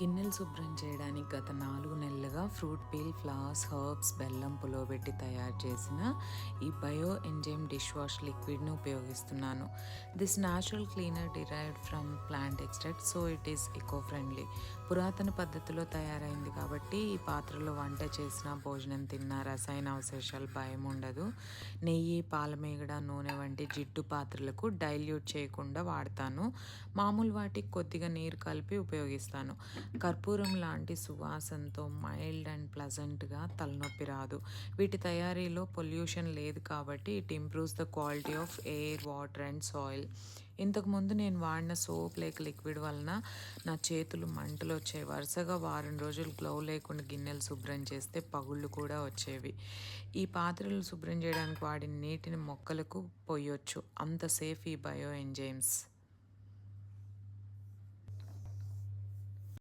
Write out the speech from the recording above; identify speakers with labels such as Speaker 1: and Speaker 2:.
Speaker 1: గిన్నెలు శుభ్రం చేయడానికి గత 4 నెలలుగా ఫ్రూట్ పీల్, ఫ్లవర్స్, హర్బ్స్, బెల్లం పులవబెట్టి తయారు చేసిన ఈ బయో ఎంజైమ్ డిష్ వాష్ లిక్విడ్‌ని ఉపయోగిస్తున్నాను. This natural cleaner derived from plant extract, so it is eco friendly. పురాతన పద్ధతిలో తయారైంది కాబట్టి ఈ పాత్రలో వంట చేసినా, భోజనం తిన్నా రసాయన అవశేషాలు భయం ఉండదు. నెయ్యి, పాలమీగడ, నూనె వంటి జిడ్డు పాత్రలకు డైల్యూట్ చేయకుండా వాడతాను. మామూలు వాటికి కొద్దిగా నీరు కలిపి ఉపయోగిస్తాను. కర్పూరం లాంటి సువాసనతో మైల్డ్ అండ్ ప్లజెంట్గా తలనొప్పి రాదు. వీటి తయారీలో పొల్యూషన్ లేదు కాబట్టి it improves the quality of air, water and soil. ఇంతకుముందు నేను వాడిన సోప్ లేక లిక్విడ్ వలన నా చేతులు మంటలు వచ్చాయి. వరుసగా వారం రోజులు గ్లౌ లేకుండా గిన్నెలు శుభ్రం చేస్తే పగుళ్ళు కూడా వచ్చేవి. ఈ పాత్రలు శుభ్రం చేయడానికి వాడిన నీటిని మొక్కలకు పొయ్యొచ్చు. అంత సేఫ్ ఈ బయో ఎంజైమ్స్.